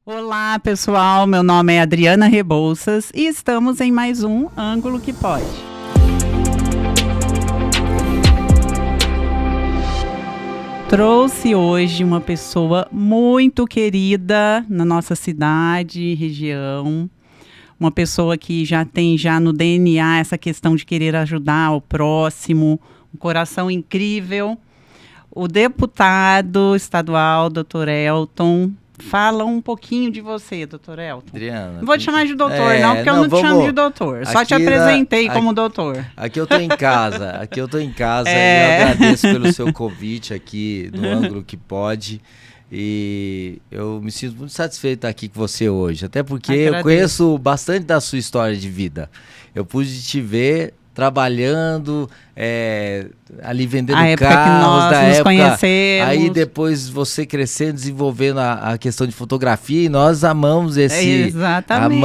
Olá, pessoal. Meu nome é Adriana Rebouças e estamos em mais um Ângulo que Pode. Trouxe hoje uma pessoa muito querida na nossa cidade e região. Uma pessoa que já tem no DNA essa questão de querer ajudar o próximo, um coração incrível. O deputado estadual, Dr. Elton. Fala um pouquinho de você, doutor Elton. Adriana. Não vou te chamar de doutor, não, porque eu não te chamo de doutor. Só te apresentei como doutor. Aqui eu tô em casa, e eu agradeço pelo seu convite aqui no Ângulo que Pode. E eu me sinto muito satisfeito de estar aqui com você hoje, até porque eu conheço bastante da sua história de vida. Eu pude te ver trabalhando, ali vendendo carros da época, conhecemos. Aí depois você crescendo, desenvolvendo a questão de fotografia, e nós amamos exatamente.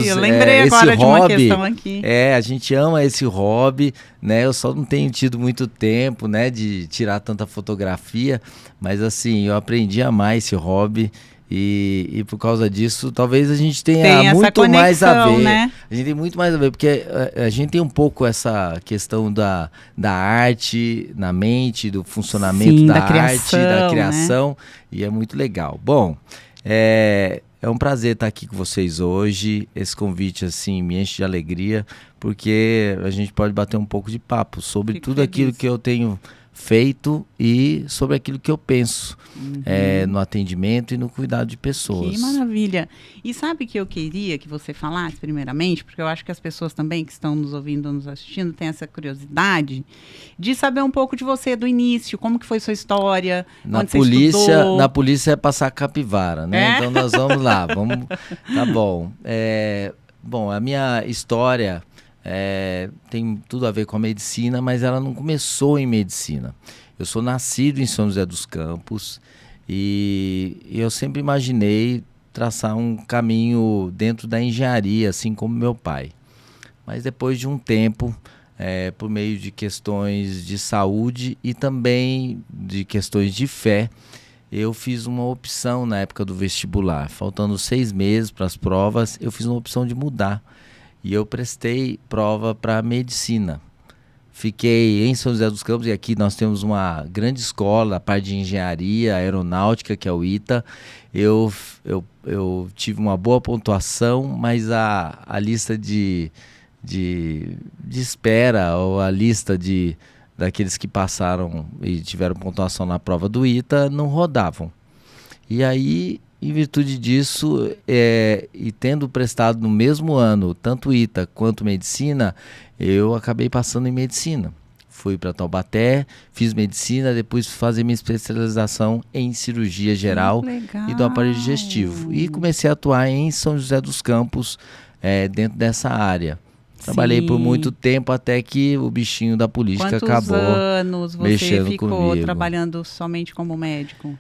Eu lembrei agora de uma questão aqui. A gente ama esse hobby, né? Eu só não tenho tido muito tempo, né, de tirar tanta fotografia, mas assim, eu aprendi a amar esse hobby. E por causa disso, talvez a gente tenha muito conexão, mais a ver. Né? A gente tem muito mais a ver, porque a gente tem um pouco essa questão da arte na mente, do funcionamento da arte, da criação, né? E é muito legal. Bom, é um prazer estar aqui com vocês hoje. Esse convite assim me enche de alegria, porque a gente pode bater um pouco de papo sobre tudo aquilo que eu tenho feito e sobre aquilo que eu penso no atendimento e no cuidado de pessoas. Que maravilha! E sabe que eu queria que você falasse primeiramente, porque eu acho que as pessoas também que estão nos ouvindo, nos assistindo, têm essa curiosidade de saber um pouco de você do início, como que foi sua história, onde você estudou. Na polícia é passar capivara, né? Então nós vamos lá, tá bom. Bom, a minha história tem tudo a ver com a medicina, mas ela não começou em medicina. Eu sou nascido em São José dos Campos e eu sempre imaginei traçar um caminho dentro da engenharia, assim como meu pai. Mas depois de um tempo, por meio de questões de saúde e também de questões de fé, eu fiz uma opção na época do vestibular. Faltando 6 meses para as provas, eu fiz uma opção de mudar. E eu prestei prova para medicina. Fiquei em São José dos Campos, e aqui nós temos uma grande escola, a parte de engenharia aeronáutica, que é o ITA. Eu tive uma boa pontuação, mas a lista de espera, ou a lista daqueles que passaram e tiveram pontuação na prova do ITA, não rodavam. E aí, em virtude disso, e tendo prestado no mesmo ano tanto ITA quanto medicina, eu acabei passando em medicina. Fui para Taubaté, fiz medicina, depois fui fazer minha especialização em cirurgia geral e do aparelho digestivo. E comecei a atuar em São José dos Campos, dentro dessa área. Trabalhei por muito tempo até que o bichinho da política acabou mexendo comigo. Quantos anos você ficou trabalhando somente como médico?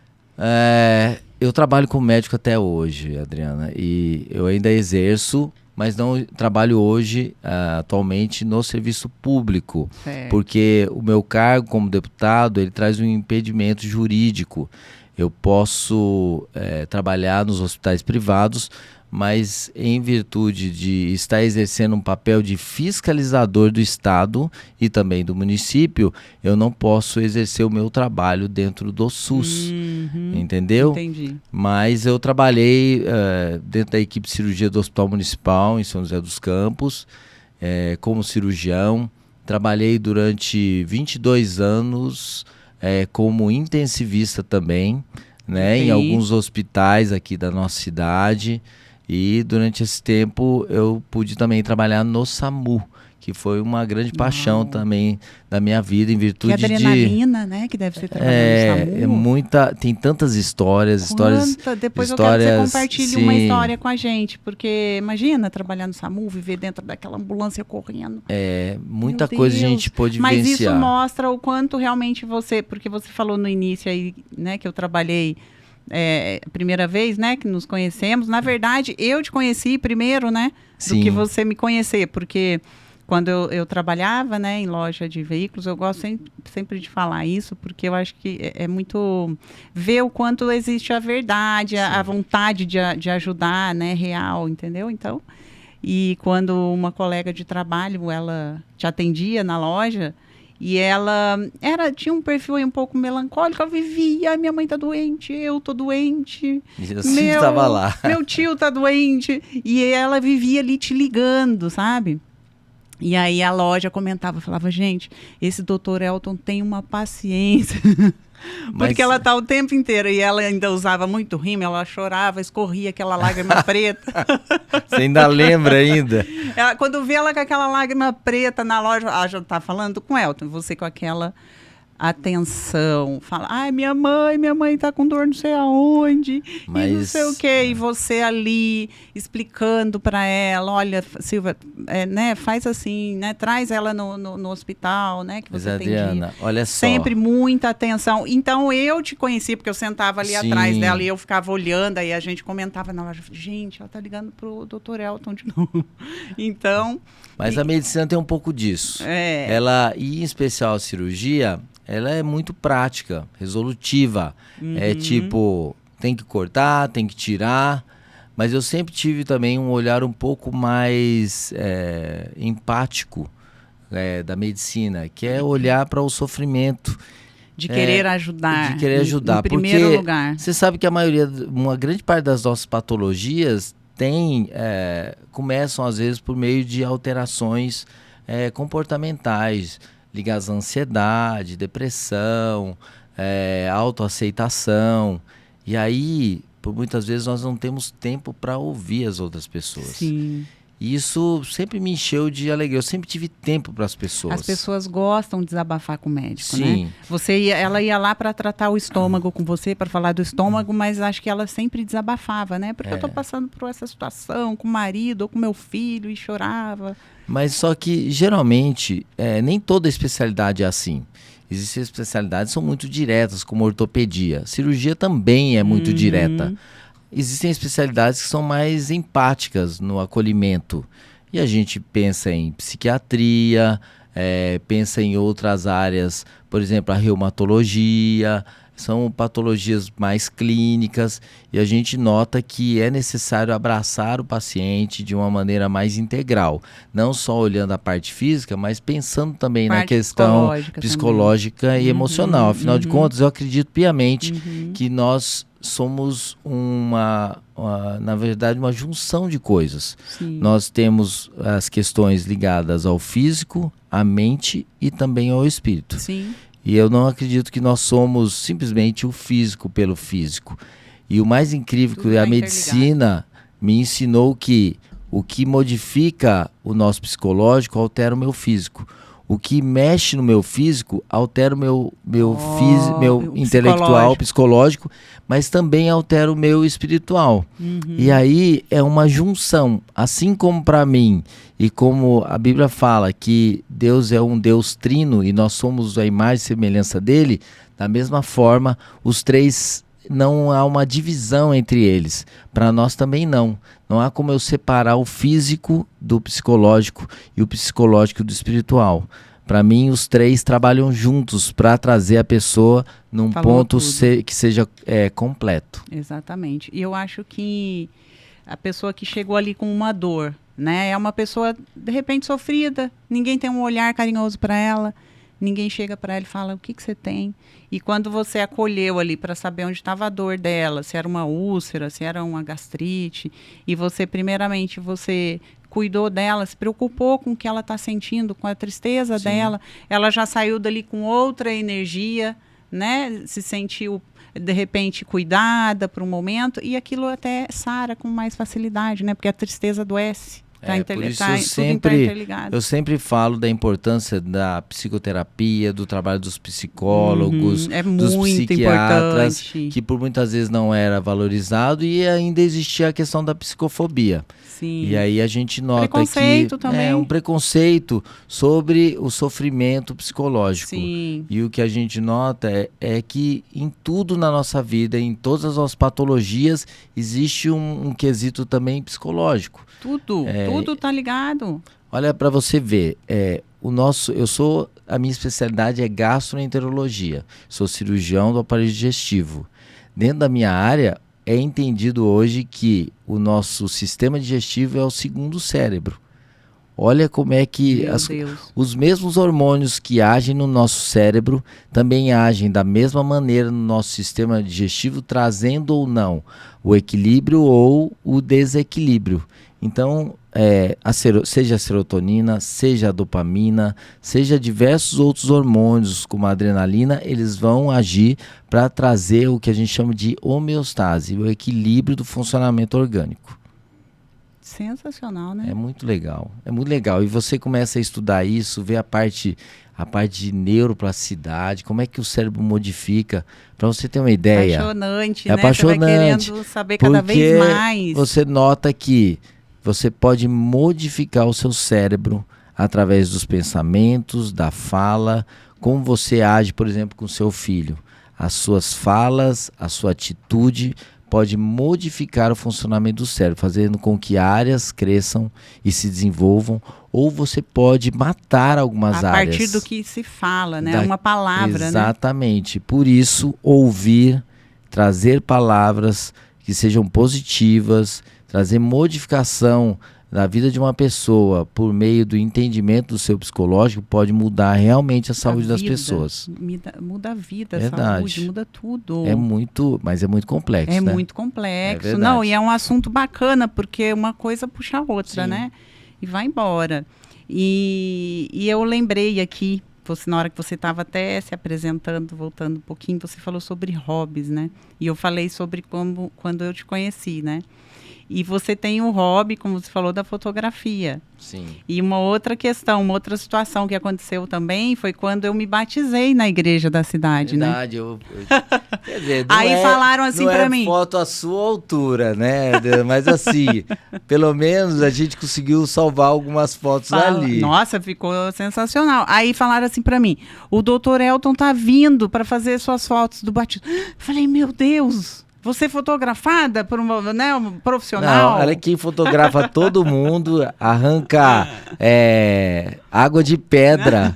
Eu trabalho como médico até hoje, Adriana, e eu ainda exerço, mas não trabalho hoje, atualmente, no serviço público, porque o meu cargo como deputado, ele traz um impedimento jurídico. Eu posso trabalhar nos hospitais privados, mas em virtude de estar exercendo um papel de fiscalizador do Estado e também do município, eu não posso exercer o meu trabalho dentro do SUS, entendeu? Entendi. Mas eu trabalhei dentro da equipe de cirurgia do Hospital Municipal em São José dos Campos, como cirurgião. Trabalhei durante 22 anos como intensivista também, né, em alguns hospitais aqui da nossa cidade. E durante esse tempo eu pude também trabalhar no SAMU, que foi uma grande paixão também da minha vida, em virtude que adrenalina, né, que deve ser trabalhando no SAMU. Tem tantas histórias. Depois eu quero que você compartilhe uma história com a gente, porque imagina trabalhar no SAMU, viver dentro daquela ambulância correndo. Muita coisa a gente pôde vivenciar. Mas isso mostra o quanto realmente porque você falou no início aí, né, que eu trabalhei a primeira vez, né, que nos conhecemos. Na verdade, eu te conheci primeiro, né, do que você me conhecer, porque quando eu trabalhava, né, em loja de veículos, eu gosto sempre de falar isso, porque eu acho que é muito ver o quanto existe a verdade, a vontade de ajudar, né, real, entendeu? Então, e quando uma colega de trabalho, ela te atendia na loja, e ela tinha um perfil aí um pouco melancólico, ela vivia, minha mãe tá doente, eu tô doente, estava lá. Meu tio tá doente, e ela vivia ali te ligando, sabe? E aí a loja comentava, falava, gente, esse doutor Elton tem uma paciência, porque ela tá o tempo inteiro, e ela ainda usava muito rímel, ela chorava, escorria aquela lágrima preta. Você ainda lembra ainda? Quando vê ela com aquela lágrima preta na loja, já tá falando com o Elton, você com aquela atenção, fala, ai, minha mãe tá com dor não sei aonde, e não sei o quê, e você ali explicando para ela, olha, Silvia, né, faz assim, né, traz ela no hospital, né, que você Adriana, olha só. Sempre muita atenção. Então, eu te conheci, porque eu sentava ali atrás dela e eu ficava olhando, aí a gente comentava na loja, gente, ela tá ligando pro Dr. Elton de novo. Então... Mas a medicina tem um pouco disso. Ela, e em especial a cirurgia, ela é muito prática, resolutiva. É tipo, tem que cortar, tem que tirar. Mas eu sempre tive também um olhar um pouco mais empático da medicina, que é olhar para o sofrimento. De querer ajudar. De querer ajudar. Em primeiro lugar. Você sabe que uma grande parte das nossas patologias começam às vezes por meio de alterações comportamentais, ligadas à ansiedade, depressão, autoaceitação. E aí, por muitas vezes, nós não temos tempo para ouvir as outras pessoas. Sim. E isso sempre me encheu de alegria. Eu sempre tive tempo para as pessoas. As pessoas gostam de desabafar com o médico, Sim. né? Ela ia lá para tratar o estômago com você, para falar do estômago, mas acho que ela sempre desabafava, né? Porque eu tô passando por essa situação com o marido ou com meu filho e chorava. Mas só que, geralmente, nem toda especialidade é assim. Existem especialidades que são muito diretas, como ortopedia. Cirurgia também é muito direta. Existem especialidades que são mais empáticas no acolhimento. E a gente pensa em psiquiatria, pensa em outras áreas, por exemplo, a reumatologia, são patologias mais clínicas, e a gente nota que é necessário abraçar o paciente de uma maneira mais integral, não só olhando a parte física, mas pensando também na questão psicológica e emocional. Afinal de contas, eu acredito piamente que nós somos na verdade, uma junção de coisas. Sim. Nós temos as questões ligadas ao físico, à mente e também ao espírito. Sim. E eu não acredito que nós somos simplesmente o físico pelo físico. E o mais incrível que a medicina me ensinou que o que modifica o nosso psicológico altera o meu físico. O que mexe no meu físico altera o meu intelectual, psicológico, mas também altera o meu espiritual. E aí é uma junção. Assim como para mim, e como a Bíblia fala que Deus é um Deus trino e nós somos a imagem e semelhança dele, da mesma forma, os três, não há uma divisão entre eles. Para nós também não. Não há como eu separar o físico do psicológico e o psicológico do espiritual. Para mim, os três trabalham juntos para trazer a pessoa num ponto que seja completo. Exatamente. E eu acho que a pessoa que chegou ali com uma dor, né, é uma pessoa, de repente, sofrida, ninguém tem um olhar carinhoso para ela, ninguém chega para ela e fala, o que você tem? E quando você acolheu ali para saber onde estava a dor dela, se era uma úlcera, se era uma gastrite, e você, primeiramente, você cuidou dela, se preocupou com o que ela está sentindo, com a tristeza dela, ela já saiu dali com outra energia, né? Se sentiu, de repente, cuidada por um momento, e aquilo até sara com mais facilidade, né? Porque a tristeza adoece. Por isso eu sempre falo da importância da psicoterapia, do trabalho dos psicólogos, dos psiquiatras, que por muitas vezes não era valorizado, e ainda existia a questão da psicofobia. Sim. E aí a gente nota preconceito que também. É um preconceito sobre o sofrimento psicológico. Sim. E o que a gente nota é que em tudo na nossa vida, em todas as nossas patologias, existe um quesito também psicológico. Tudo tá ligado. Olha, para você ver, a minha especialidade é gastroenterologia. Sou cirurgião do aparelho digestivo. Dentro da minha área, é entendido hoje que o nosso sistema digestivo é o segundo cérebro. Olha como é que os mesmos hormônios que agem no nosso cérebro também agem da mesma maneira no nosso sistema digestivo, trazendo ou não o equilíbrio ou o desequilíbrio. Então, seja a serotonina, seja a dopamina, seja diversos outros hormônios, como a adrenalina, eles vão agir para trazer o que a gente chama de homeostase, o equilíbrio do funcionamento orgânico. Sensacional, né? É muito legal. E você começa a estudar isso, ver a parte de neuroplasticidade, como é que o cérebro modifica, para você ter uma ideia. Apaixonante, né? Apaixonante. Você vai querendo saber cada vez mais. Você nota que você pode modificar o seu cérebro através dos pensamentos, da fala, como você age, por exemplo, com seu filho. As suas falas, a sua atitude pode modificar o funcionamento do cérebro, fazendo com que áreas cresçam e se desenvolvam, ou você pode matar algumas áreas. A partir do que se fala, né? Uma palavra, exatamente. Né? Por isso, ouvir, trazer palavras que sejam positivas, trazer modificação na vida de uma pessoa por meio do entendimento do seu psicológico pode mudar realmente a saúde das pessoas. Muda a vida, a saúde, muda tudo. Mas é muito complexo, né? É muito complexo. Não, e é um assunto bacana, porque uma coisa puxa a outra, né? E vai embora. E eu lembrei aqui, na hora que você estava até se apresentando, voltando um pouquinho, você falou sobre hobbies, né? E eu falei sobre quando eu te conheci, né? E você tem um hobby, como você falou, da fotografia. Sim. E uma outra questão, uma outra situação que aconteceu também foi quando eu me batizei na igreja da cidade, verdade, né? Quer dizer, aí falaram assim para mim. Não é foto à sua altura, né? Mas assim, pelo menos a gente conseguiu salvar algumas fotos ali. Nossa, ficou sensacional. Aí falaram assim para mim, o doutor Elton tá vindo para fazer suas fotos do batismo. Falei, meu Deus... Você fotografada por um profissional? Não, ela é quem fotografa todo mundo, arranca água de pedra.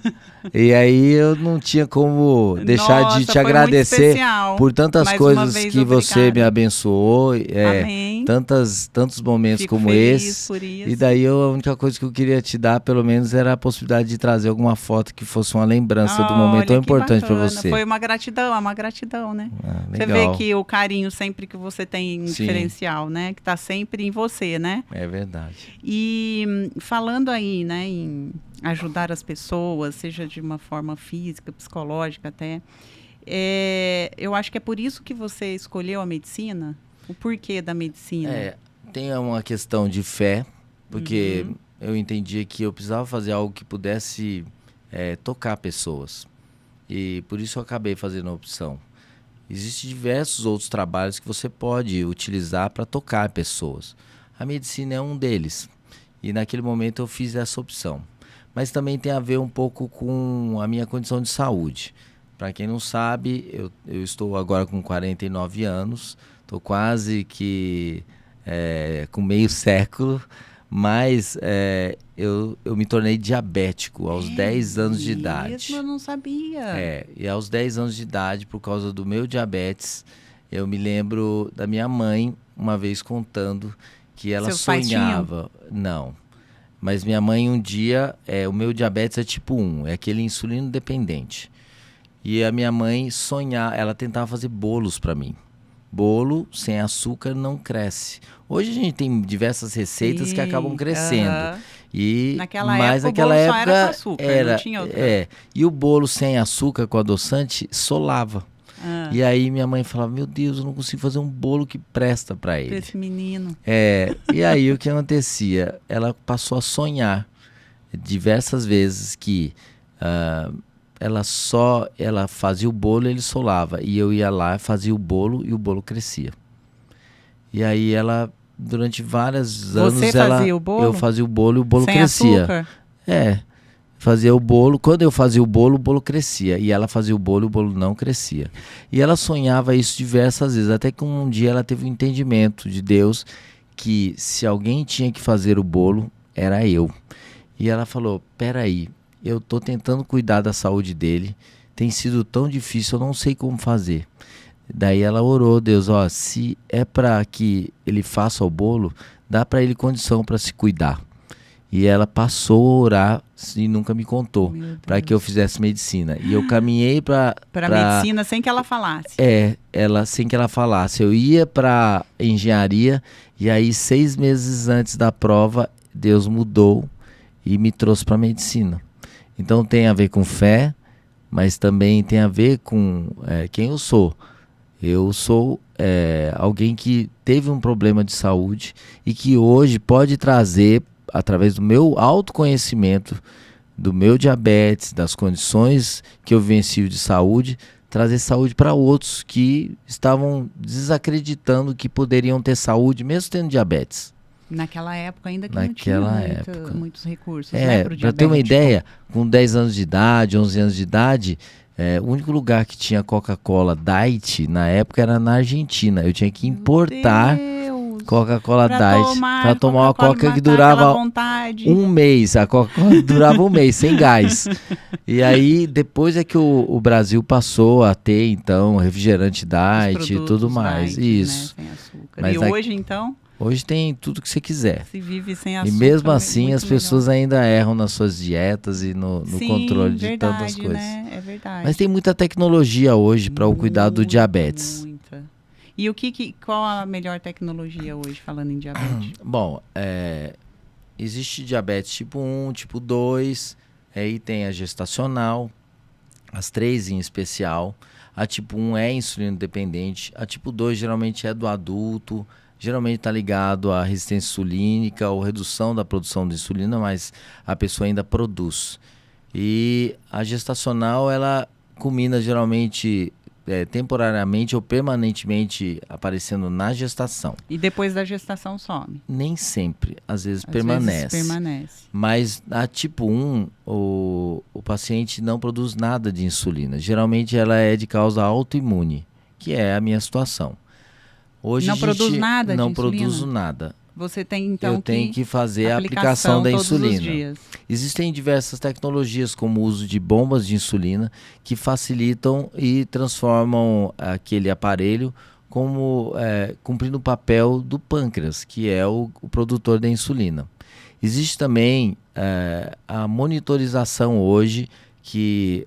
E aí eu não tinha como deixar de te agradecer por tantas coisas que você me abençoou. Tantos momentos Fico como esse. Por isso. E daí a única coisa que eu queria te dar, pelo menos, era a possibilidade de trazer alguma foto que fosse uma lembrança do momento tão importante para você. Foi uma gratidão, né? Você vê que o carinho sempre que você tem um diferencial, né? Que está sempre em você, né? É verdade. E falando aí, né, em ajudar as pessoas, seja de uma forma física, psicológica até, eu acho que é por isso que você escolheu a medicina? O porquê da medicina? Tem uma questão de fé, porque eu entendia que eu precisava fazer algo que pudesse tocar pessoas. E por isso eu acabei fazendo a opção. Existem diversos outros trabalhos que você pode utilizar para tocar pessoas. A medicina é um deles. E naquele momento eu fiz essa opção. Mas também tem a ver um pouco com a minha condição de saúde. Para quem não sabe, eu estou agora com 49 anos, estou quase que com meio século, mas eu me tornei diabético aos 10 anos de idade. Eu não sabia. E aos 10 anos de idade, por causa do meu diabetes, eu me lembro da minha mãe uma vez contando que ela sonhava. Não. Mas minha mãe um dia, o meu diabetes é tipo 1, é aquele insulino dependente. E a minha mãe ela tentava fazer bolos para mim. Bolo sem açúcar não cresce. Hoje a gente tem diversas receitas que acabam crescendo. Naquela época só era com açúcar, não tinha outra. E o bolo sem açúcar com adoçante solava. E aí minha mãe falava, meu Deus, eu não consigo fazer um bolo que presta para ele. Esse menino. E aí o que acontecia? Ela passou a sonhar diversas vezes que ela fazia o bolo e ele solava. E eu ia lá, fazia o bolo e o bolo crescia. E aí ela, durante vários anos... Você fazia o bolo? Eu fazia o bolo e o bolo sem crescia. Açúcar? Fazia o bolo. Quando eu fazia o bolo crescia. E ela fazia o bolo não crescia. E ela sonhava isso diversas vezes. Até que um dia ela teve um entendimento de Deus que se alguém tinha que fazer o bolo, era eu. E ela falou, peraí, eu tô tentando cuidar da saúde dele, tem sido tão difícil, eu não sei como fazer. Daí ela orou, Deus, ó, se é para que ele faça o bolo, dá para ele condição para se cuidar. E ela passou a orar e nunca me contou para que eu fizesse medicina. E eu caminhei para medicina sem que ela falasse. Ela sem que ela falasse. Eu ia para engenharia e aí 6 meses antes da prova, Deus mudou e me trouxe para medicina. Então tem a ver com fé, mas também tem a ver com quem eu sou. Eu sou alguém que teve um problema de saúde e que hoje pode trazer, através do meu autoconhecimento, do meu diabetes, das condições que eu vivencio de saúde, trazer saúde para outros que estavam desacreditando que poderiam ter saúde mesmo tendo diabetes. Naquela época ainda que não tinha muitos recursos, para ter uma ideia, com 10 anos de idade, 11 anos de idade, o único lugar que tinha Coca-Cola Diet na época era na Argentina. Eu tinha que importar Coca-Cola Diet para tomar uma Coca que durava um mês. A Coca-Cola durava um mês, sem gás. E aí, depois é que o Brasil passou a ter, então, refrigerante Diet e tudo mais. Diet, isso. Né? Sem açúcar. Mas hoje, então? Hoje tem tudo que você quiser. Se vive sem açúcar. E mesmo assim, as pessoas ainda erram nas suas dietas e no controle de tantas coisas. Né? É verdade. Mas tem muita tecnologia hoje para o cuidado do diabetes. Muita. E qual a melhor tecnologia hoje, falando em diabetes? Bom, existe diabetes tipo 1, tipo 2, aí tem a gestacional, as 3 em especial. A tipo 1 é insulino dependente, a tipo 2 geralmente é do adulto, geralmente está ligado à resistência insulínica ou redução da produção de insulina, mas a pessoa ainda produz. E a gestacional, ela culmina geralmente temporariamente ou permanentemente aparecendo na gestação. E depois da gestação some? Nem sempre, às vezes permanece. Mas a tipo 1, o paciente não produz nada de insulina. Geralmente ela é de causa autoimune, que é a minha situação. Hoje não produz nada não de produzo insulina? Nada. Você tem então eu tenho que fazer a aplicação da insulina. Existem diversas tecnologias, como o uso de bombas de insulina, que facilitam e transformam aquele aparelho como cumprindo o papel do pâncreas, que é o produtor da insulina. Existe também a monitorização hoje, que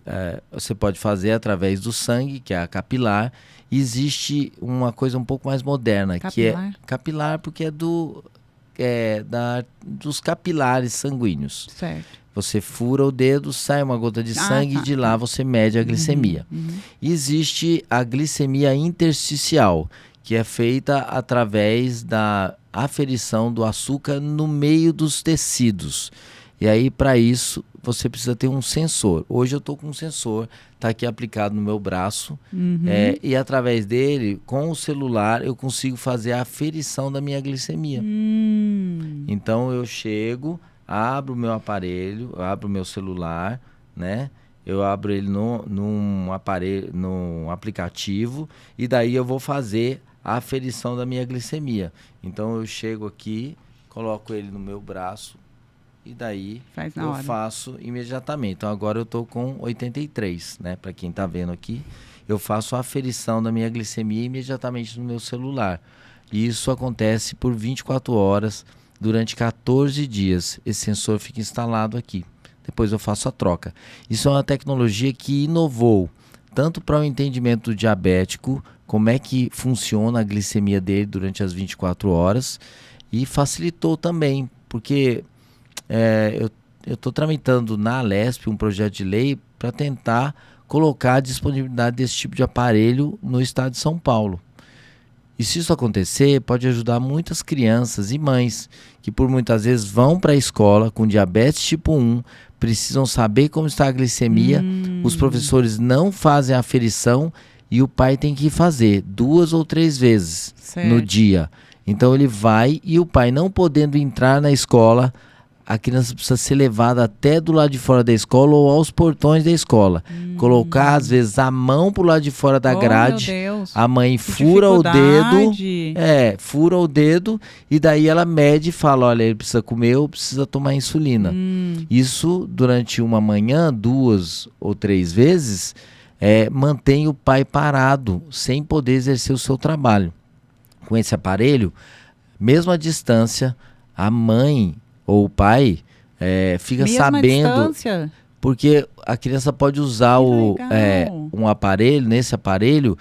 você pode fazer através do sangue, que é a capilar. Existe uma coisa um pouco mais moderna, que é capilar, porque é dos capilares sanguíneos. Certo. Você fura o dedo, sai uma gota de sangue e de lá você mede a glicemia. Existe a glicemia intersticial, que é feita através da aferição do açúcar no meio dos tecidos. E aí, para isso, você precisa ter um sensor. Hoje eu estou com um sensor, está aqui aplicado no meu braço. E através dele, com o celular, eu consigo fazer a aferição da minha glicemia. Então, eu chego, abro o meu aparelho, abro o meu celular, né? Eu abro ele num aplicativo e daí eu vou fazer a aferição da minha glicemia. Então, eu chego aqui, coloco ele no meu braço, e daí eu faço imediatamente. Então agora eu estou com 83, né? Para quem está vendo aqui, eu faço a aferição da minha glicemia imediatamente no meu celular. E isso acontece por 24 horas, durante 14 dias. Esse sensor fica instalado aqui. Depois eu faço a troca. Isso é uma tecnologia que inovou, tanto para o entendimento do diabético, como é que funciona a glicemia dele durante as 24 horas, e facilitou também, porque eu estou tramitando na Alesp um projeto de lei para tentar colocar a disponibilidade desse tipo de aparelho no estado de São Paulo. E se isso acontecer, pode ajudar muitas crianças e mães que por muitas vezes vão para a escola com diabetes tipo 1, precisam saber como está a glicemia, os professores não fazem a aferição e o pai tem que fazer 2 ou 3 vezes no dia. Então ele vai e o pai, não podendo entrar na escola, a criança precisa ser levada até do lado de fora da escola ou aos portões da escola. Colocar, às vezes, a mão pro lado de fora da grade. Meu Deus. A mãe Que fura o dedo. dificuldade. Fura o dedo e daí ela mede e fala, olha, ele precisa comer ou precisa tomar insulina. Isso, durante uma manhã, 2 ou 3 vezes, mantém o pai parado, sem poder exercer o seu trabalho. Com esse aparelho, mesmo à distância, a mãe ou o pai fica Mesmo à sabendo, distância? porque a criança pode usar um aparelho, nesse aparelho,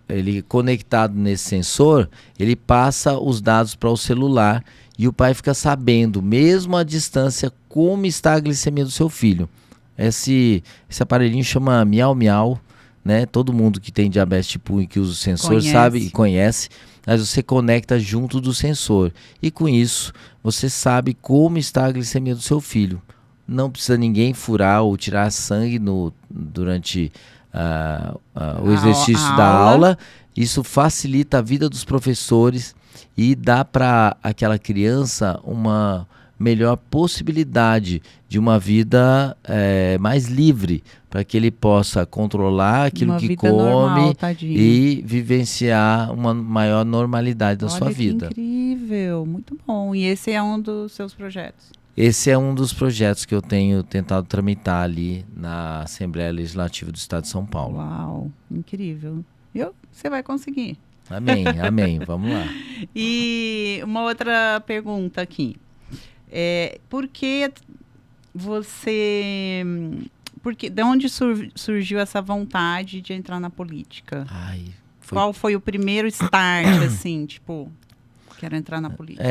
ele conectado nesse sensor, ele passa os dados para o celular e o pai fica sabendo, mesmo à distância, como está a glicemia do seu filho. Esse aparelhinho chama Miau Miau, né? Todo mundo que tem diabetes tipo 1 e que usa o sensor sabe e conhece, mas você conecta junto do sensor e com isso você sabe como está a glicemia do seu filho. Não precisa ninguém furar ou tirar sangue durante o exercício da aula. Isso facilita a vida dos professores e dá para aquela criança uma melhor possibilidade de uma vida mais livre, para que ele possa controlar aquilo Uma que vida come normal, tadinho. e vivenciar uma maior normalidade da sua vida. Que incrível, muito bom. E esse é um dos seus projetos? Esse é um dos projetos que eu tenho tentado tramitar ali na Assembleia Legislativa do Estado de São Paulo. Uau, incrível. Você vai conseguir. Amém, amém. Vamos lá. E uma outra pergunta aqui. Por que de onde surgiu essa vontade de entrar na política? Qual foi o primeiro start, assim, tipo, quero entrar na política?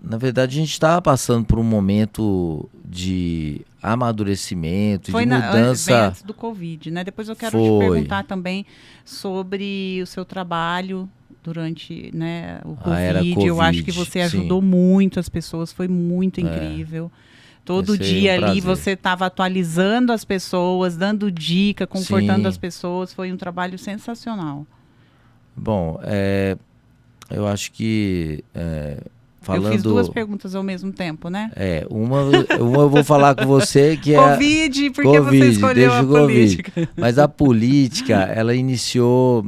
Na verdade, a gente estava passando por um momento de amadurecimento, de mudança. Bem antes do Covid, né? Depois eu quero te perguntar também sobre o seu trabalho durante, né, o COVID. Eu acho que você ajudou muito as pessoas, foi muito incrível. Todo dia ali você estava atualizando as pessoas, dando dica, confortando as pessoas. Foi um trabalho sensacional. Bom, eu acho que falando... Eu fiz 2 perguntas ao mesmo tempo, né? Uma eu vou falar com você que Covid, porque você escolheu a política. Mas a política, ela iniciou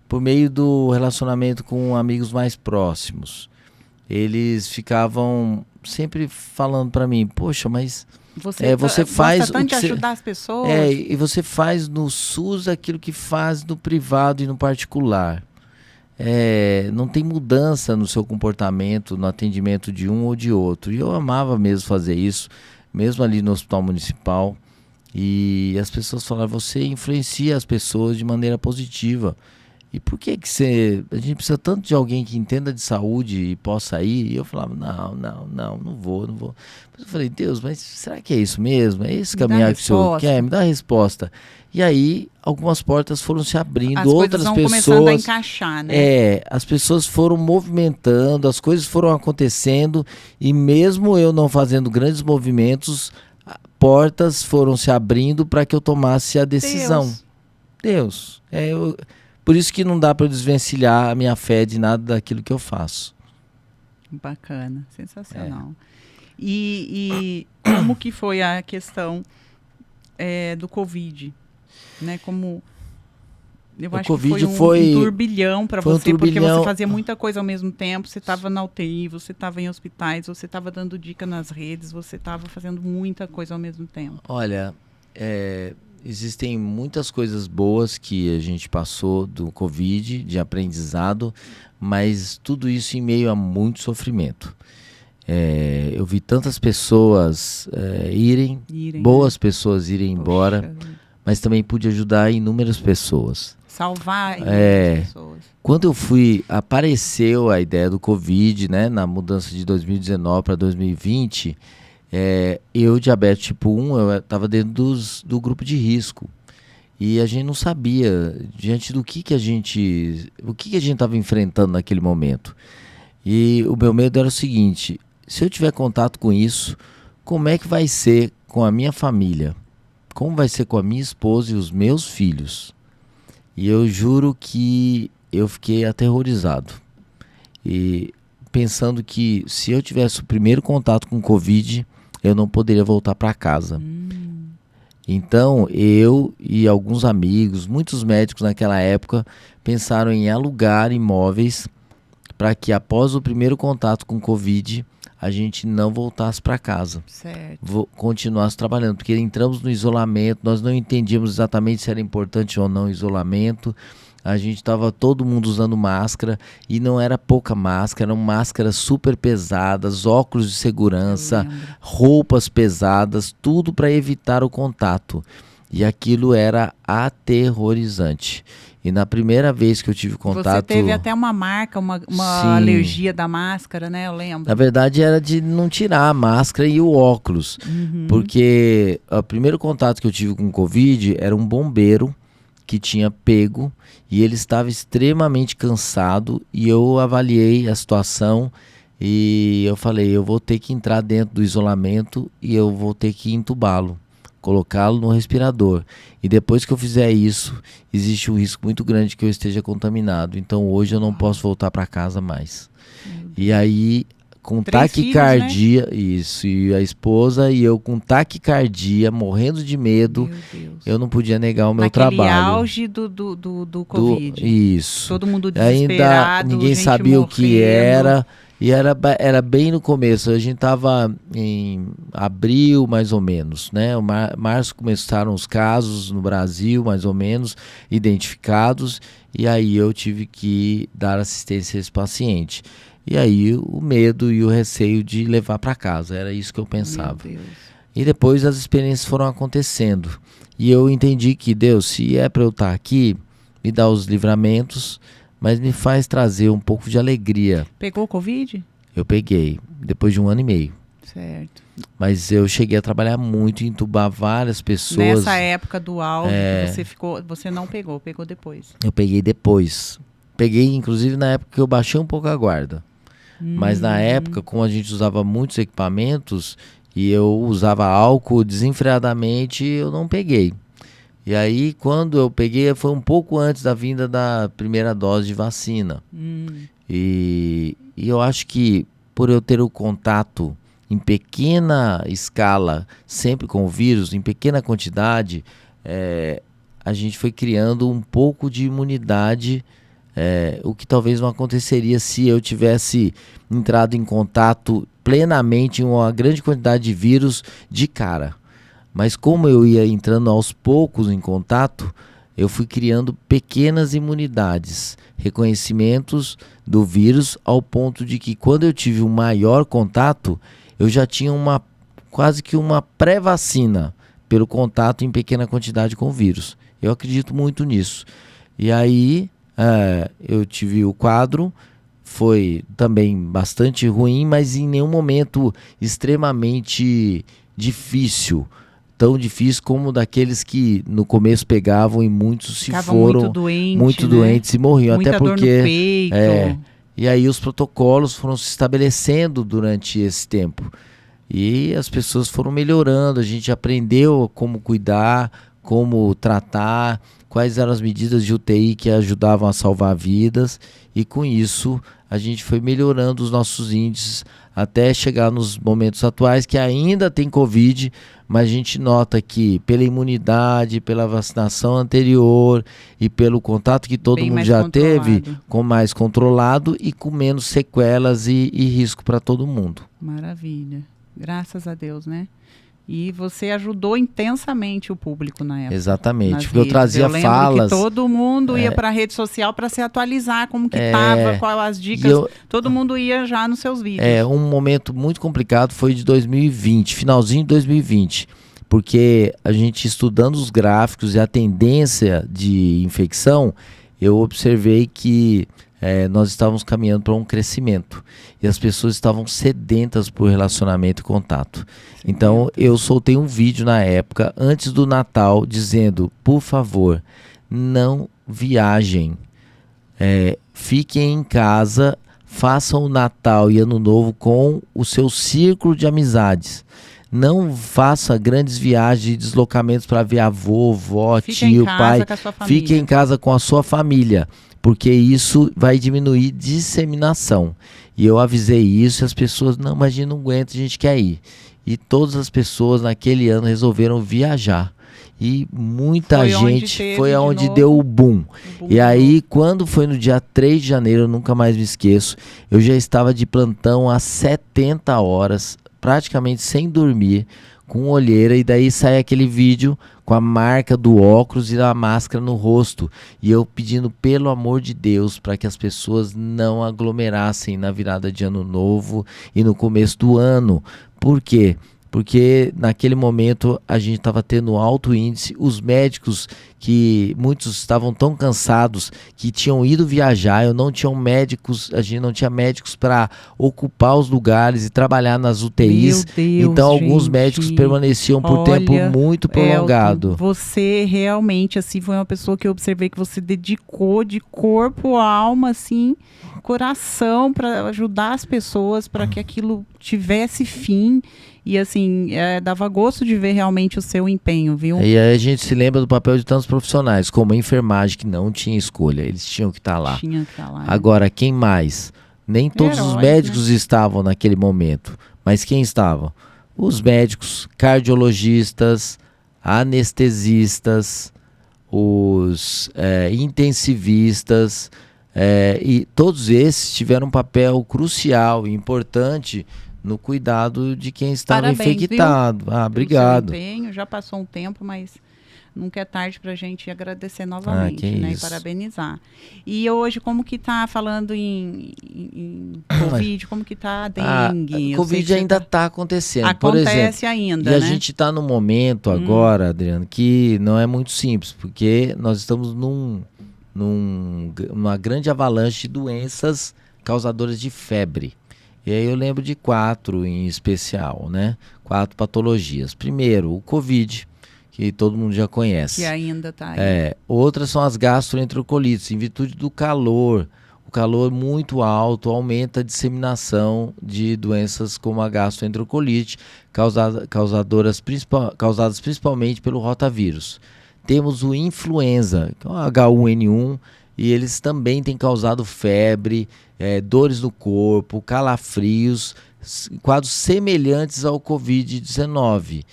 por meio do relacionamento com amigos mais próximos. Eles ficavam sempre falando para mim, poxa, mas você faz tanto de ajudar as pessoas. E você faz no SUS aquilo que faz no privado e no particular. Não tem mudança no seu comportamento, no atendimento de um ou de outro. E eu amava mesmo fazer isso, mesmo ali no hospital municipal. E as pessoas falaram, você influencia as pessoas de maneira positiva. E por que a gente precisa tanto de alguém que entenda de saúde e possa ir? E eu falava, não vou. Mas eu falei, Deus, mas será que é isso mesmo? É esse caminhar que o Senhor quer? Me dá a resposta. E aí, algumas portas foram se abrindo, outras pessoas... As coisas vão começando a encaixar, né? As pessoas foram movimentando, as coisas foram acontecendo, e mesmo eu não fazendo grandes movimentos, portas foram se abrindo para que eu tomasse a decisão. Deus. Por isso que não dá para desvencilhar a minha fé de nada daquilo que eu faço. Bacana, sensacional. E como que foi a questão do Covid? Né? Como eu acho que foi um turbilhão para você, porque você fazia muita coisa ao mesmo tempo, você estava na UTI, você estava em hospitais, você estava dando dica nas redes, você estava fazendo muita coisa ao mesmo tempo. Olha, existem muitas coisas boas que a gente passou do Covid, de aprendizado, mas tudo isso em meio a muito sofrimento. Eu vi tantas pessoas boas pessoas irem embora, mas também pude ajudar inúmeras pessoas. Salvar inúmeras pessoas. Quando apareceu a ideia do Covid, né, na mudança de 2019 para 2020, eu, diabetes tipo 1, eu estava dentro do grupo de risco. E a gente não sabia diante do que a gente estava enfrentando naquele momento. E o meu medo era o seguinte: se eu tiver contato com isso, como é que vai ser com a minha família? Como vai ser com a minha esposa e os meus filhos? E eu juro que eu fiquei aterrorizado. E pensando que se eu tivesse o primeiro contato com Covid, eu não poderia voltar para casa. Então, eu e alguns amigos, muitos médicos naquela época, pensaram em alugar imóveis para que após o primeiro contato com Covid, a gente não voltasse para casa. Certo. Continuasse trabalhando, porque entramos no isolamento, nós não entendíamos exatamente se era importante ou não o isolamento. A gente estava todo mundo usando máscara e não era pouca máscara, eram máscaras super pesadas, óculos de segurança, roupas pesadas, tudo para evitar o contato. E aquilo era aterrorizante. E na primeira vez que eu tive contato... Você teve até uma marca, uma alergia da máscara, né? Eu lembro. Na verdade era de não tirar a máscara e o óculos. Porque o primeiro contato que eu tive com o Covid era um bombeiro que tinha pego e ele estava extremamente cansado e eu avaliei a situação e eu falei, eu vou ter que entrar dentro do isolamento e eu vou ter que entubá-lo, colocá-lo no respirador. E depois que eu fizer isso, existe um risco muito grande que eu esteja contaminado. Então hoje eu não posso voltar para casa mais. E aí, com taquicardia, filhos, né? Isso, e a esposa e eu com taquicardia, morrendo de medo, eu não podia negar o meu trabalho. Naquele auge do Covid. Isso. Todo mundo desesperado, ainda ninguém sabia o que era. E era bem no começo, a gente estava em abril mais ou menos, né? Março começaram os casos no Brasil, mais ou menos, identificados, e aí eu tive que dar assistência a esse paciente. E aí o medo e o receio de levar para casa, era isso que eu pensava. E depois as experiências foram acontecendo, e eu entendi que Deus, se é para eu estar aqui, me dá os livramentos, mas me faz trazer um pouco de alegria. Pegou o Covid? Eu peguei, depois de 1 ano e meio. Certo. Mas eu cheguei a trabalhar muito, entubar várias pessoas. Nessa época do auge, você não pegou depois? Eu peguei depois. Peguei, inclusive, na época que eu baixei um pouco a guarda. Mas na época, como a gente usava muitos equipamentos e eu usava álcool desenfreadamente, eu não peguei. E aí, quando eu peguei, foi um pouco antes da vinda da primeira dose de vacina. E eu acho que por eu ter o contato em pequena escala, sempre com o vírus, em pequena quantidade, a gente foi criando um pouco de imunidade, o que talvez não aconteceria se eu tivesse entrado em contato plenamente em uma grande quantidade de vírus de cara. Mas como eu ia entrando aos poucos em contato, eu fui criando pequenas imunidades, reconhecimentos do vírus, ao ponto de que quando eu tive um maior contato, eu já tinha quase que uma pré-vacina pelo contato em pequena quantidade com o vírus. Eu acredito muito nisso. E aí eu tive o quadro, foi também bastante ruim, mas em nenhum momento extremamente difícil. Tão difícil como daqueles que no começo pegavam e muitos se foram muito doentes e morriam. Muita até porque dor no peito. E aí os protocolos foram se estabelecendo durante esse tempo. E as pessoas foram melhorando, a gente aprendeu como cuidar, como tratar, quais eram as medidas de UTI que ajudavam a salvar vidas. E com isso a gente foi melhorando os nossos índices até chegar nos momentos atuais que ainda tem Covid, mas a gente nota que pela imunidade, pela vacinação anterior e pelo contato que todo mundo já teve, com mais controlado e com menos sequelas e risco para todo mundo. Maravilha. Graças a Deus, né? E você ajudou intensamente o público na época. Exatamente, porque eu trazia falas. Que todo mundo ia para a rede social para se atualizar, como que estava, quais as dicas. Todo mundo ia já nos seus vídeos. Um momento muito complicado foi de 2020, finalzinho de 2020. Porque a gente estudando os gráficos e a tendência de infecção, eu observei que nós estávamos caminhando para um crescimento. E as pessoas estavam sedentas por relacionamento e contato. Então eu soltei um vídeo na época, antes do Natal, dizendo, por favor, não viajem. Fiquem em casa, façam o Natal e Ano Novo com o seu círculo de amizades. Não faça grandes viagens e deslocamentos para ver avô, vó, tio, pai. Fique em casa com a sua família. porque isso vai diminuir disseminação. E eu avisei isso e as pessoas, não, mas a gente não aguenta, a gente quer ir. E todas as pessoas naquele ano resolveram viajar. E muita gente foi aonde deu o boom. E aí, quando foi no dia 3 de janeiro, eu nunca mais me esqueço, eu já estava de plantão há 70 horas, praticamente sem dormir, com olheira, e daí sai aquele vídeo com a marca do óculos e a máscara no rosto. E eu pedindo, pelo amor de Deus, para que as pessoas não aglomerassem na virada de ano novo e no começo do ano. Por quê? Porque naquele momento a gente estava tendo alto índice, os médicos, que muitos estavam tão cansados que tinham ido viajar, a gente não tinha médicos para ocupar os lugares e trabalhar nas UTIs. Meu Deus, então alguns médicos permaneciam por tempo muito prolongado. Elton, você realmente assim foi uma pessoa que eu observei que você dedicou de corpo, alma, assim, coração para ajudar as pessoas, para que aquilo tivesse fim. E assim, dava gosto de ver realmente o seu empenho, viu? E aí a gente se lembra do papel de tantos profissionais, como a enfermagem, que não tinha escolha, eles tinham que estar lá. Tinha que estar lá, né? Agora, quem mais? Nem todos os médicos, né, estavam naquele momento, mas quem estavam? Os médicos, cardiologistas, anestesistas, os intensivistas, e todos esses tiveram um papel crucial e importante no cuidado de quem estava infectado. Viu? Obrigado. Empenho, já passou um tempo, mas nunca é tarde para a gente agradecer novamente, né? E parabenizar. E hoje, como que tá falando em Covid, como que tá a dengue? A Covid ainda está acontecendo. Acontece ainda, né? A gente está num momento agora, Adriano, que não é muito simples, porque nós estamos numa grande avalanche de doenças causadoras de febre. E aí eu lembro de 4 em especial, né? 4 patologias. Primeiro, o Covid, que todo mundo já conhece. Que ainda está aí. Outras são as gastroenterocolites, em virtude do calor. O calor muito alto aumenta a disseminação de doenças como a gastroenterolite, causadas principalmente pelo rotavírus. Temos o influenza, que é o H1N1, e eles também têm causado febre, dores no corpo, calafrios, quadros semelhantes ao Covid-19.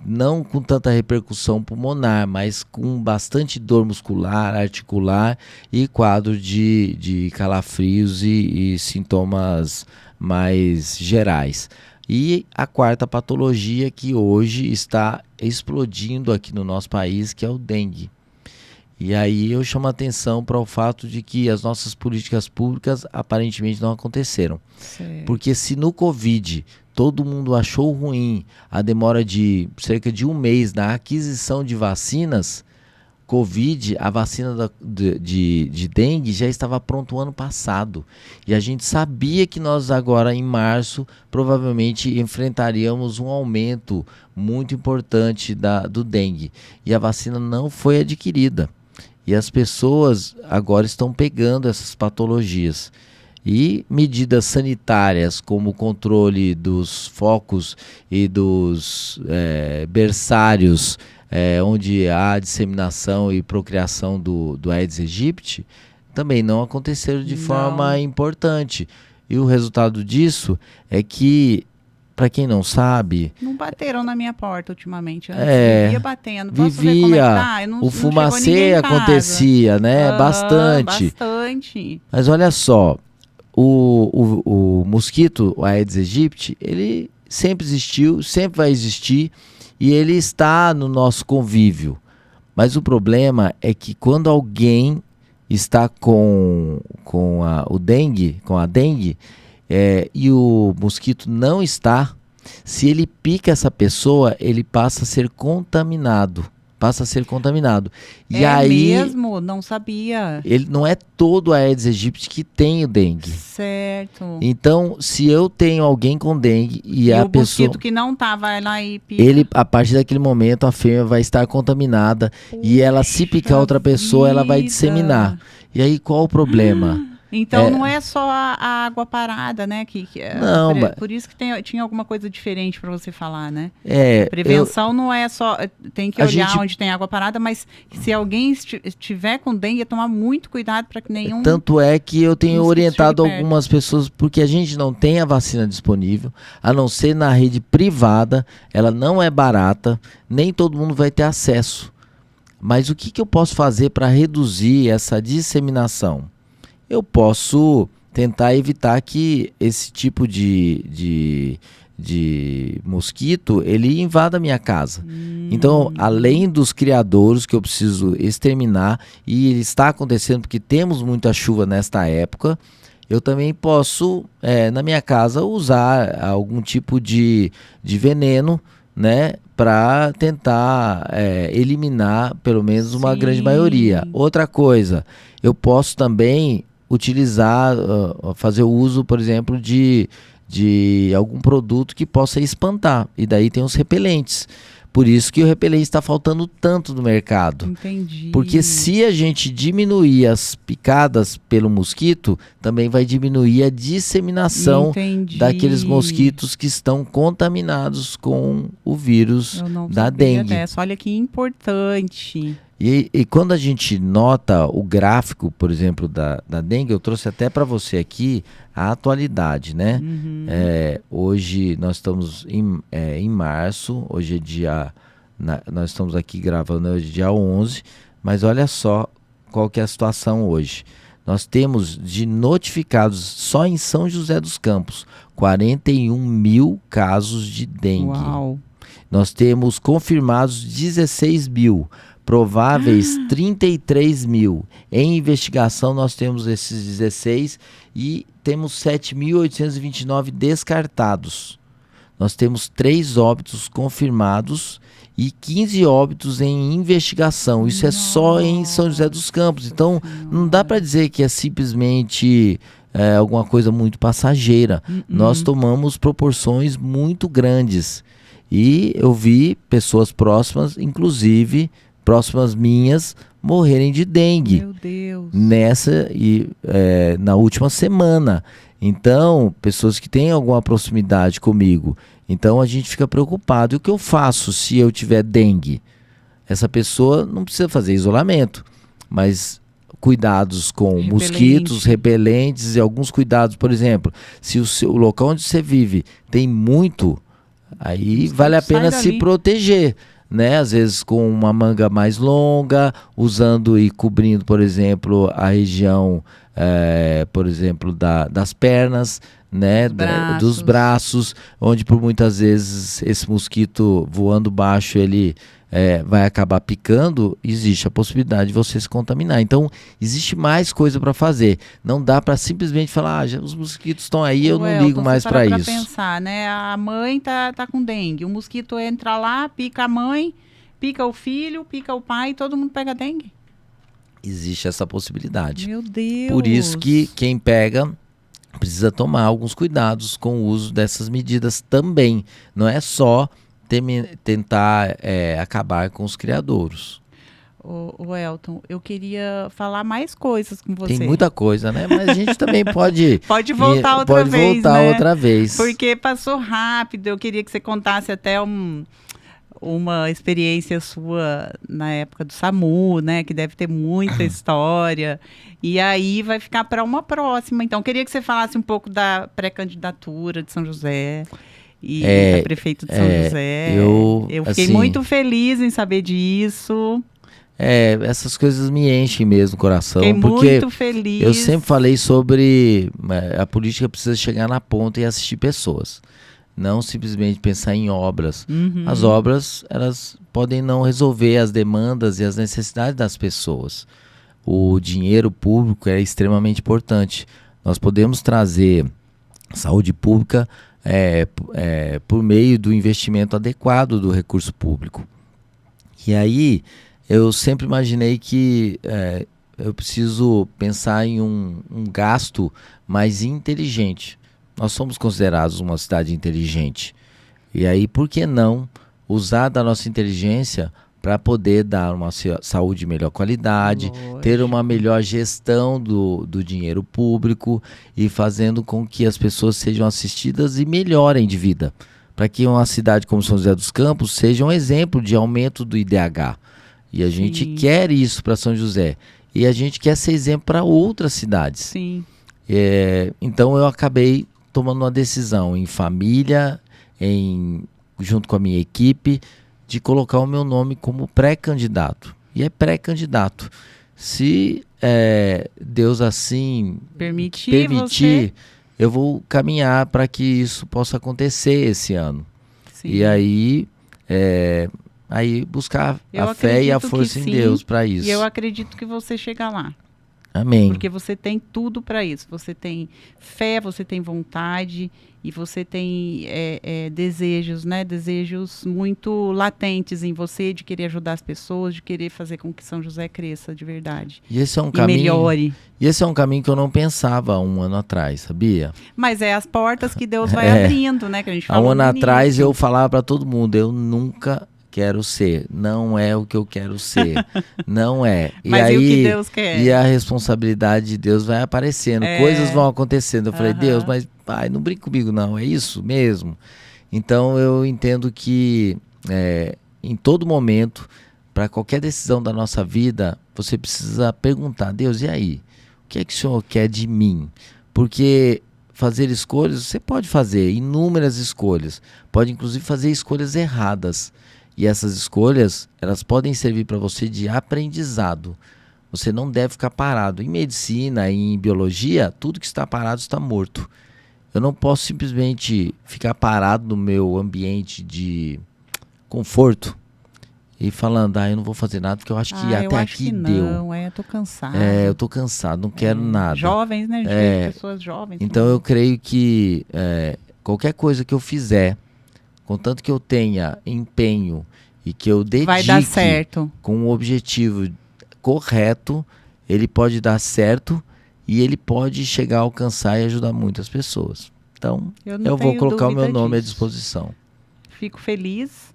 Não com tanta repercussão pulmonar, mas com bastante dor muscular, articular e quadro de calafrios e sintomas mais gerais. E a 4ª patologia que hoje está explodindo aqui no nosso país, que é o dengue. E aí eu chamo a atenção para o fato de que as nossas políticas públicas aparentemente não aconteceram. Certo. Porque se no Covid todo mundo achou ruim a demora de cerca de 1 mês na aquisição de vacinas, Covid, a vacina de dengue já estava pronta o ano passado. E a gente sabia que nós agora em março provavelmente enfrentaríamos um aumento muito importante do dengue. E a vacina não foi adquirida. E as pessoas agora estão pegando essas patologias. E medidas sanitárias como o controle dos focos e dos berçários, onde há disseminação e procriação do Aedes aegypti, também não aconteceram de forma importante. E o resultado disso é que, para quem não sabe... Não bateram na minha porta ultimamente. Vivia batendo. Posso ver como é que tá? O fumacê acontecia, né? Bastante. Mas olha só, o mosquito, o Aedes aegypti, ele sempre existiu, sempre vai existir, e ele está no nosso convívio. Mas o problema é que quando alguém está com a dengue, e o mosquito não está, se ele pica essa pessoa, ele passa a ser contaminado. E aí, mesmo? Não sabia. Ele não é todo a Aedes aegypti que tem o dengue. Certo. Então, se eu tenho alguém com dengue e a o pessoa... mosquito que não tá, vai lá e pica. A partir daquele momento, a fêmea vai estar contaminada. E ela, se picar outra pessoa, ela vai disseminar. E aí, qual o problema? Então não é só a água parada, né? Não, por isso que tinha alguma coisa diferente para você falar, né? A prevenção não é só... Tem que olhar onde tem água parada, mas se alguém estiver com dengue, é tomar muito cuidado para que nenhum... Tanto é que eu tenho orientado algumas pessoas, porque a gente não tem a vacina disponível, a não ser na rede privada, ela não é barata, nem todo mundo vai ter acesso. Mas o que eu posso fazer para reduzir essa disseminação? Eu posso tentar evitar que esse tipo de mosquito ele invada a minha casa. Então, além dos criadouros que eu preciso exterminar, e ele está acontecendo porque temos muita chuva nesta época, eu também posso, na minha casa, usar algum tipo de veneno, né, para tentar eliminar pelo menos uma grande maioria. Outra coisa, eu posso também utilizar, fazer o uso, por exemplo, de algum produto que possa espantar. E daí tem os repelentes. Por isso que o repelente está faltando tanto no mercado. Entendi. Porque se a gente diminuir as picadas pelo mosquito, também vai diminuir a disseminação daqueles mosquitos que estão contaminados com o vírus da dengue. Olha que importante. E quando a gente nota o gráfico, por exemplo, da dengue, eu trouxe até para você aqui a atualidade, né? Hoje nós estamos em março, hoje é nós estamos aqui gravando hoje dia 11, mas olha só qual que é a situação hoje. Nós temos de notificados só em São José dos Campos 41 mil casos de dengue. Uau. Nós temos confirmados 16 mil. Prováveis 33 mil. Em investigação nós temos esses 16 e temos 7.829 descartados. Nós temos 3 óbitos confirmados e 15 óbitos em investigação. Isso é só em São José dos Campos. Então não dá para dizer que é simplesmente alguma coisa muito passageira. Nós tomamos proporções muito grandes. E eu vi pessoas próximas, inclusive próximas minhas, morrerem de dengue. Meu Deus. Na última semana. Então, pessoas que têm alguma proximidade comigo. Então, a gente fica preocupado. E o que eu faço se eu tiver dengue? Essa pessoa não precisa fazer isolamento, mas cuidados com mosquitos, repelentes e alguns cuidados. Por exemplo, se o local onde você vive tem muito, aí vale a pena se proteger. Né? Às vezes com uma manga mais longa, usando e cobrindo, por exemplo, a região, por exemplo, das pernas, né? Dos braços, onde por muitas vezes esse mosquito voando baixo, ele vai acabar picando, existe a possibilidade de você se contaminar. Então, existe mais coisa para fazer. Não dá para simplesmente falar, os mosquitos estão aí, eu não ligo mais para isso. Pensar, né? A mãe tá com dengue, o mosquito entra lá, pica a mãe, pica o filho, pica o pai, todo mundo pega dengue. Existe essa possibilidade. Meu Deus! Por isso que quem pega precisa tomar alguns cuidados com o uso dessas medidas também. Não é só tentar acabar com os criadouros. O Elton, eu queria falar mais coisas com você. Tem muita coisa, né? Mas a gente também pode voltar outra vez. Pode voltar outra vez. Porque passou rápido. Eu queria que você contasse até uma experiência sua na época do SAMU, né? Que deve ter muita história. E aí vai ficar para uma próxima. Então, queria que você falasse um pouco da pré-candidatura de São José. E a prefeito de São José. Eu fiquei muito feliz em saber disso. Essas coisas me enchem mesmo o coração. Fiquei porque muito feliz. Eu sempre falei sobre a política precisa chegar na ponta e assistir pessoas. Não simplesmente pensar em obras. As obras, elas podem não resolver as demandas e as necessidades das pessoas. O dinheiro público é extremamente importante. Nós podemos trazer saúde pública por meio do investimento adequado do recurso público. E aí, eu sempre imaginei que eu preciso pensar em um gasto mais inteligente. Nós somos considerados uma cidade inteligente. E aí, por que não usar da nossa inteligência para poder dar uma saúde de melhor qualidade, ter uma melhor gestão do dinheiro público e fazendo com que as pessoas sejam assistidas e melhorem de vida, para que uma cidade como São José dos Campos seja um exemplo de aumento do IDH. E a gente quer isso para São José. E a gente quer ser exemplo para outras cidades. Sim. Então eu acabei tomando uma decisão em família, junto com a minha equipe, de colocar o meu nome como pré-candidato. E é pré-candidato. Se Deus assim permitir, eu vou caminhar para que isso possa acontecer esse ano. Sim. E aí buscar a fé e a força em Deus para isso. E eu acredito que você chega lá. Amém. Porque você tem tudo para isso. Você tem fé, você tem vontade e você tem desejos, né? Desejos muito latentes em você de querer ajudar as pessoas, de querer fazer com que São José cresça de verdade. E esse é um caminho, melhore. E esse é um caminho que eu não pensava 1 ano atrás, sabia? Mas as portas que Deus vai abrindo, né? Que a gente falou. Há 1 ano atrás eu falava para todo mundo, eu nunca quero ser, não é o que eu quero ser, não é. Mas e o que Deus quer? E a responsabilidade de Deus vai aparecendo, coisas vão acontecendo. Eu falei, Deus, mas pai, não brinque comigo não, é isso mesmo? Então eu entendo que em todo momento, para qualquer decisão da nossa vida, você precisa perguntar, Deus, e aí? O que é que o Senhor quer de mim? Porque fazer escolhas, você pode fazer inúmeras escolhas, pode inclusive fazer escolhas erradas. E essas escolhas, elas podem servir para você de aprendizado. Você não deve ficar parado. Em medicina, em biologia, tudo que está parado está morto. Eu não posso simplesmente ficar parado no meu ambiente de conforto e falando, eu não vou fazer nada porque eu acho que até aqui deu. Não, eu tô cansado. Eu tô cansado, não quero nada. Jovens, né? A gente vê pessoas jovens. Então eu creio que qualquer coisa que eu fizer, contanto que eu tenha empenho e que eu dedique vai dar certo. Com o objetivo correto, ele pode dar certo e ele pode chegar a alcançar e ajudar muitas pessoas. Então, eu vou colocar o meu nome à disposição. Fico feliz.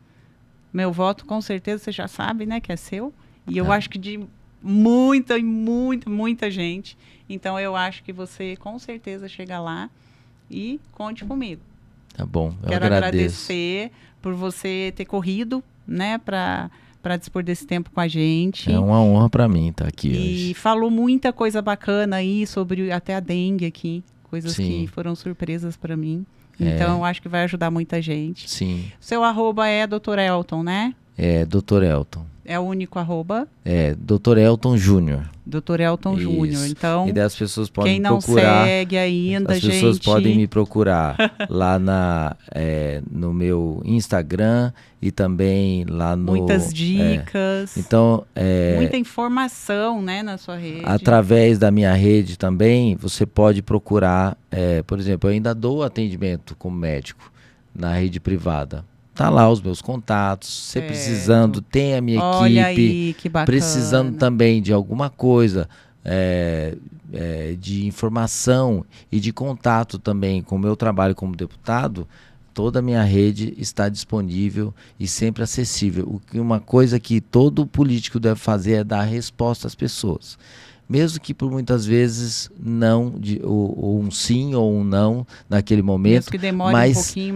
Meu voto, com certeza, você já sabe, né, que é seu. E eu acho que de muita gente. Então, eu acho que você, com certeza, chega lá e conte comigo. Tá bom, eu Quero agradeço. Agradecer por você ter corrido, né, para dispor desse tempo com a gente. É uma honra para mim estar aqui hoje. E falou muita coisa bacana aí sobre até a dengue aqui, coisas que foram surpresas para mim. Então, eu acho que vai ajudar muita gente. Sim. Seu arroba é Dr. Elton, né? É, Dr. Elton. É o único arroba? É, Dr. Elton Júnior. Dr. Elton Júnior. Então, e daí as pessoas podem quem não procurar, segue ainda, as pessoas podem me procurar lá no meu Instagram e também lá no... Muitas dicas. Então, muita informação, né, na sua rede. Através da minha rede também, você pode procurar, por exemplo, eu ainda dou atendimento como médico na rede privada. Tá lá os meus contatos, você precisando, tem a minha Olha equipe, aí, que bacana. Precisando também de alguma coisa, de informação e de contato também com o meu trabalho como deputado, toda a minha rede está disponível e sempre acessível. Uma coisa que todo político deve fazer é dar resposta às pessoas. Mesmo que por muitas vezes não, ou um sim ou um não naquele momento. Mesmo que demore um pouquinho,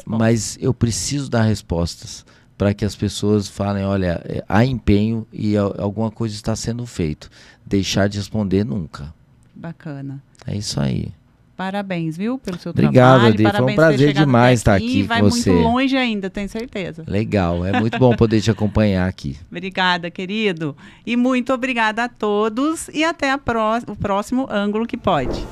mas eu preciso dar respostas para que as pessoas falem, olha, há empenho e alguma coisa está sendo feito. Deixar de responder nunca. Bacana. É isso aí. Parabéns, viu, pelo seu trabalho. Obrigado, Adi. Foi um prazer por demais estar aqui com você. Vai muito longe ainda, tenho certeza. Legal, é muito bom poder te acompanhar aqui. Obrigada, querido. E muito obrigada a todos e até o próximo Ângulo que Pode.